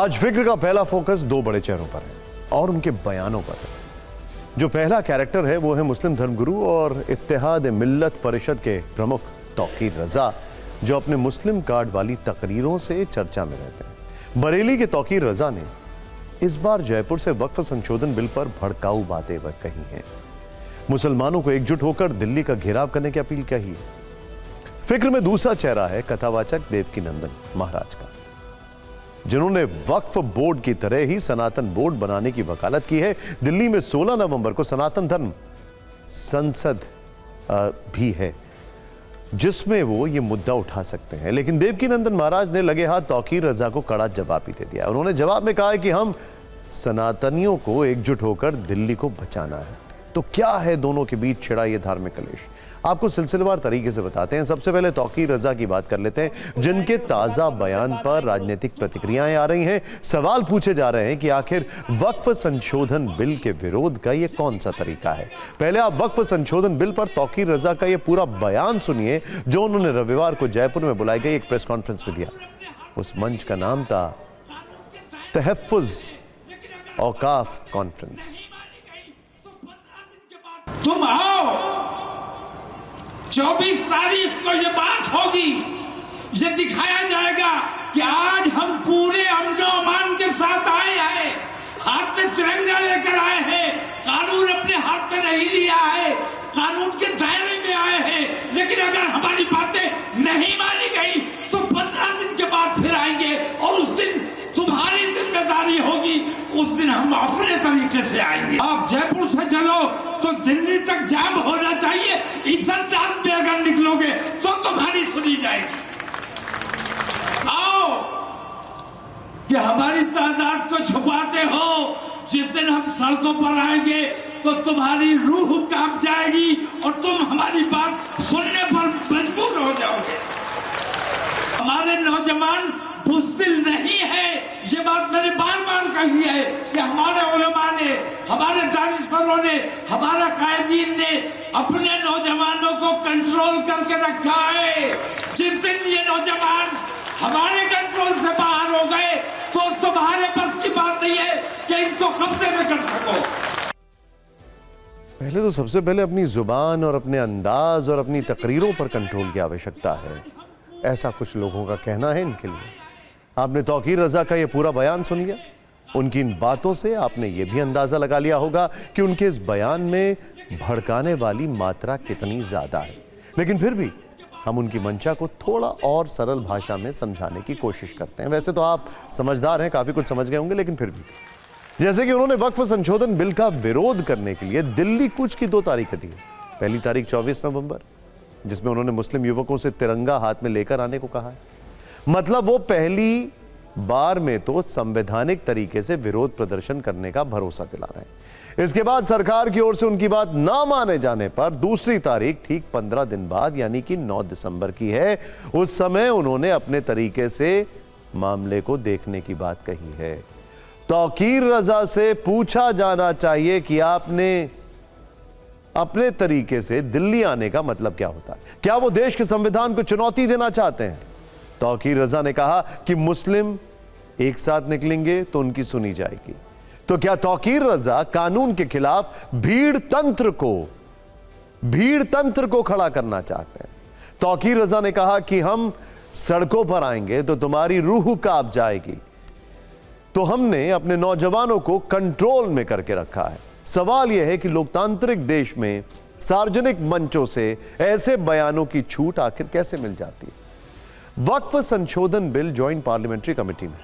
आज फिक्र का पहला फोकस दो बड़े चेहरों पर है और उनके बयानों पर है। जो पहला कैरेक्टर है वो है मुस्लिम धर्मगुरु और इत्तेहाद मिल्लत परिषद के प्रमुख तौकीर रजा, जो अपने मुस्लिम कार्ड वाली तकरीरों से चर्चा में रहते हैं। बरेली के तौकीर रजा ने इस बार जयपुर से वक्फ संशोधन बिल पर भड़काऊ बातें कही हैं। मुसलमानों को एकजुट होकर दिल्ली का घेराव करने की अपील कही है। फिक्र में दूसरा चेहरा है कथावाचक देवकीनंदन महाराज का, जिन्होंने वक्फ बोर्ड की तरह ही सनातन बोर्ड बनाने की वकालत की है। दिल्ली में 16 नवंबर को सनातन धर्म संसद भी है, जिसमें वो ये मुद्दा उठा सकते हैं। लेकिन देवकीनंदन महाराज ने लगे हाथ तौकीर रजा को कड़ा जवाब भी दे दिया। उन्होंने जवाब में कहा है कि हम सनातनियों को एकजुट होकर दिल्ली को बचाना है। तो क्या है दोनों के बीच छिड़ा ये धार्मिक कलेश, आपको सिलसिलेवार तरीके से बताते हैं। सबसे पहले तौकीर रजा की बात कर लेते हैं, जिनके ताजा बयान पर राजनीतिक प्रतिक्रियाएं आ रही हैं। सवाल पूछे जा रहे हैं कि आखिर वक्फ संशोधन बिल के विरोध का ये कौन सा तरीका है। पहले आप वक्फ संशोधन बिल पर तौकीर रजा का ये पूरा बयान सुनिए, जो उन्होंने रविवार को जयपुर में बुलाई गई एक प्रेस कॉन्फ्रेंस में दिया। उस मंच का नाम था तहफ़्फ़ुज़ औकाफ कॉन्फ्रेंस। तुम आओ, 24 तारीख को ये बात होगी, ये दिखाया जाएगा कि आज हम पूरे अमनो अमान के साथ आए हैं, हाथ में तिरंगा लेकर आए हैं, कानून अपने हाथ में नहीं लिया है, कानून के दायरे में आए हैं। लेकिन अगर हमारी बातें नहीं मानी गई तो 15 दिन के बाद फिर आएंगे और उस दिन तुम्हारी जिम्मेदारी होगी, उस दिन हम अपने तरीके से आएंगे। आप जयपुर से चलो तो दिल्ली तक जाम होना चाहिए। इस अंदाज में अगर निकलोगे तो तुम्हारी सुनी जाएगी। आओ कि हमारी तादाद को छुपाते हो, जिस दिन हम सड़कों पर आएंगे तो तुम्हारी रूह कांप जाएगी और तुम हमारी बात सुनने पर मजबूर हो जाओगे। हमारे नौजवान बुज़दिल नहीं है, ये बात मैंने बार बार कही है कि हमारे उलमा ने, हमारे दानिशवरों ने, हमारा कायदीन ने अपने नौजवानों को कंट्रोल करके रखा है। जिस दिन ये नौजवान हमारे कंट्रोल से बाहर हो गए तो तुम्हारे बस की बात नहीं है कि इनको कब्जे में कर सको। पहले तो सबसे पहले अपनी जुबान और अपने अंदाज और अपनी तकरीरों पर कंट्रोल की आवश्यकता है, ऐसा कुछ लोगों का कहना है इनके लिए। आपने तौकीर रजा का ये पूरा बयान सुन लिया, उनकी इन बातों से आपने ये भी अंदाजा लगा लिया होगा कि उनके इस बयान में भड़काने वाली मात्रा कितनी ज्यादा है। लेकिन फिर भी हम उनकी मंशा को थोड़ा और सरल भाषा में समझाने की कोशिश करते हैं। वैसे तो आप समझदार हैं, काफी कुछ समझ गए होंगे, लेकिन फिर भी जैसे कि उन्होंने वक्फ संशोधन बिल का विरोध करने के लिए दिल्ली कूच की 2 तारीखें दी। पहली तारीख 24 नवंबर, जिसमें उन्होंने मुस्लिम युवकों से तिरंगा हाथ में लेकर आने को कहा है। मतलब वो पहली बार में तो संवैधानिक तरीके से विरोध प्रदर्शन करने का भरोसा दिला रहे हैं। इसके बाद सरकार की ओर से उनकी बात ना माने जाने पर दूसरी तारीख ठीक 15 दिन बाद यानी कि 9 दिसंबर की है। उस समय उन्होंने अपने तरीके से मामले को देखने की बात कही है। तौकीर रजा से पूछा जाना चाहिए कि आपने अपने तरीके से दिल्ली आने का मतलब क्या होता है। क्या वो देश के संविधान को चुनौती देना चाहते हैं? तौकीर रजा ने कहा कि मुस्लिम एक साथ निकलेंगे तो उनकी सुनी जाएगी। तो क्या तौकीर रजा कानून के खिलाफ भीड़ तंत्र को खड़ा करना चाहते हैं? तौकीर रजा ने कहा कि हम सड़कों पर आएंगे तो तुम्हारी रूह कांप जाएगी। तो हमने अपने नौजवानों को कंट्रोल में करके रखा है। सवाल यह है कि लोकतांत्रिक देश में सार्वजनिक मंचों से ऐसे बयानों की छूट आखिर कैसे मिल जाती है। वक्फ संशोधन बिल ज्वाइंट पार्लियामेंट्री कमेटी में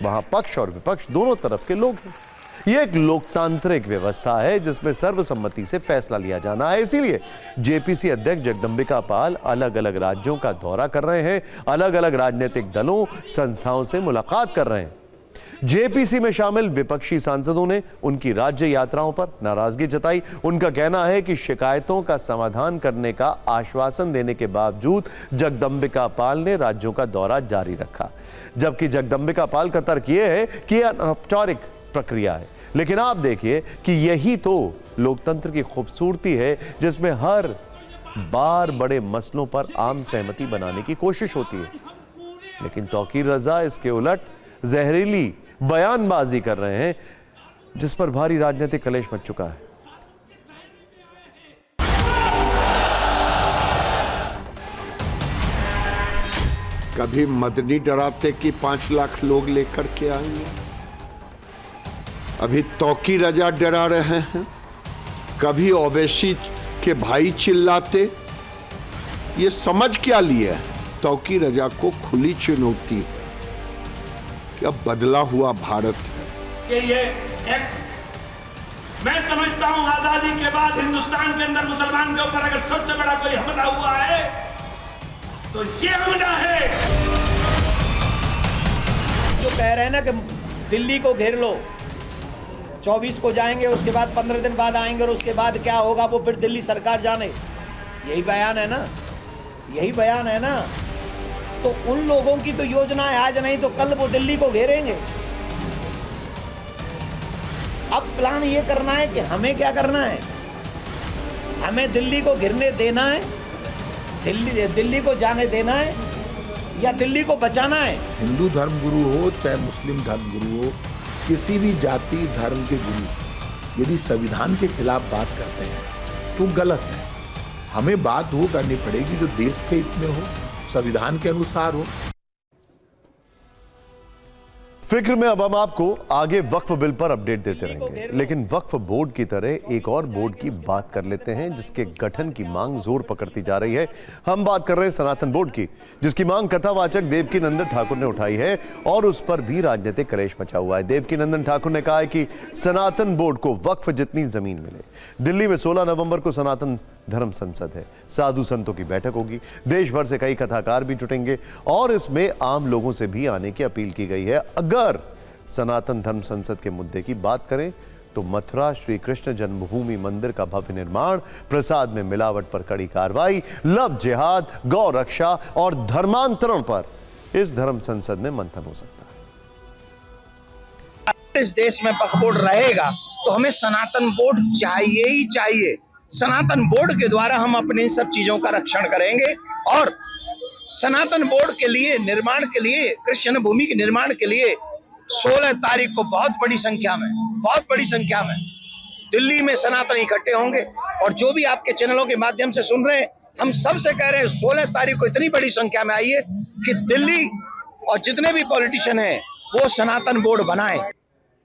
वहां पक्ष और विपक्ष दोनों तरफ के लोग हैं। यह एक लोकतांत्रिक व्यवस्था है जिसमें सर्वसम्मति से फैसला लिया जाना है। इसीलिए जेपीसी अध्यक्ष जगदंबिका पाल अलग अलग राज्यों का दौरा कर रहे हैं, अलग अलग राजनीतिक दलों संस्थाओं से मुलाकात कर रहे हैं। जेपीसी में शामिल विपक्षी सांसदों ने उनकी राज्य यात्राओं पर नाराजगी जताई। उनका कहना है कि शिकायतों का समाधान करने का आश्वासन देने के बावजूद जगदंबिका पाल ने राज्यों का दौरा जारी रखा। जबकि जगदंबिका पाल का तर्क यह है कि यह अनौपचारिक प्रक्रिया है। लेकिन आप देखिए कि यही तो लोकतंत्र की खूबसूरती है, जिसमें हर बार बड़े मसलों पर आम सहमति बनाने की कोशिश होती है। लेकिन तौकीर रजा इसके उलट जहरीली बयानबाजी कर रहे हैं, जिस पर भारी राजनीतिक कलेश मच चुका है। कभी मदनी डराते कि 5 लाख लोग लेकर के आएंगे, अभी तौकी रजा डरा रहे हैं, कभी ओवैसी के भाई चिल्लाते। ये समझ क्या लिया है? तौकी रजा को खुली चुनौती है कि अब बदला हुआ भारत है। कि ये एक्ट मैं समझता हूं आजादी के बाद हिंदुस्तान के अंदर मुसलमान के ऊपर अगर सबसे बड़ा कोई हमला हुआ है तो ये हमला है। जो कह रहे हैं ना कि दिल्ली को घेर लो, 24 को जाएंगे, उसके बाद 15 दिन बाद आएंगे और उसके बाद क्या होगा वो फिर दिल्ली सरकार जाने, यही बयान है ना, यही बयान है ना। तो उन लोगों की तो योजना है, आज नहीं तो कल वो दिल्ली को घेरेंगे। अब प्लान ये करना है कि हमें क्या करना है, हमें दिल्ली को घिरने देना है, दिल्ली को जाने देना है या दिल्ली को बचाना है। हिंदू धर्म गुरु हो चाहे मुस्लिम धर्म गुरु हो, किसी भी जाति धर्म के गुरु यदि संविधान के खिलाफ बात करते हैं तो गलत है। हमें बात वो करनी पड़ेगी जो देश के हित में हो, संविधान के अनुसार हो। फिक्र में अब हम आपको आगे वक्फ बिल पर अपडेट देते रहेंगे, लेकिन वक्फ बोर्ड की तरह एक और बोर्ड की बात कर लेते हैं जिसके गठन की मांग जोर पकड़ती जा रही है। हम बात कर रहे हैं सनातन बोर्ड की, जिसकी मांग कथावाचक देवकीनंदन ठाकुर ने उठाई है और उस पर भी राजनीतिक कलेश मचा हुआ है। देवकीनंदन ठाकुर ने कहा है कि सनातन बोर्ड को वक्फ जितनी जमीन मिले। दिल्ली में 16 नवंबर को सनातन धर्म संसद है, साधु संतों की बैठक होगी, देश भर से कई कथाकार भी जुटेंगे और इसमें आम लोगों से भी आने की अपील की गई है। अगर सनातन धर्म संसद के मुद्दे की बात करें तो मथुरा श्री कृष्ण जन्मभूमि मंदिर का भव्य निर्माण, प्रसाद में मिलावट पर कड़ी कार्रवाई, लव जिहाद, गौ रक्षा और धर्मांतरण पर इस धर्म संसद में मंथन हो सकता है। इस देश में वक्फ बोर्ड रहेगा तो हमें सनातन बोर्ड चाहिए ही चाहिए। सनातन बोर्ड के द्वारा हम अपनी सब चीजों का रक्षण करेंगे और सनातन बोर्ड के लिए निर्माण के लिए, कृष्ण भूमि के निर्माण के लिए 16 तारीख को बहुत बड़ी संख्या में दिल्ली में सनातन इकट्ठे होंगे। और जो भी आपके चैनलों के माध्यम से सुन रहे हैं, हम सबसे कह रहे हैं 16 तारीख को इतनी बड़ी संख्या में आइए कि दिल्ली और जितने भी पॉलिटिशियन हैं वो सनातन बोर्ड बनाएं।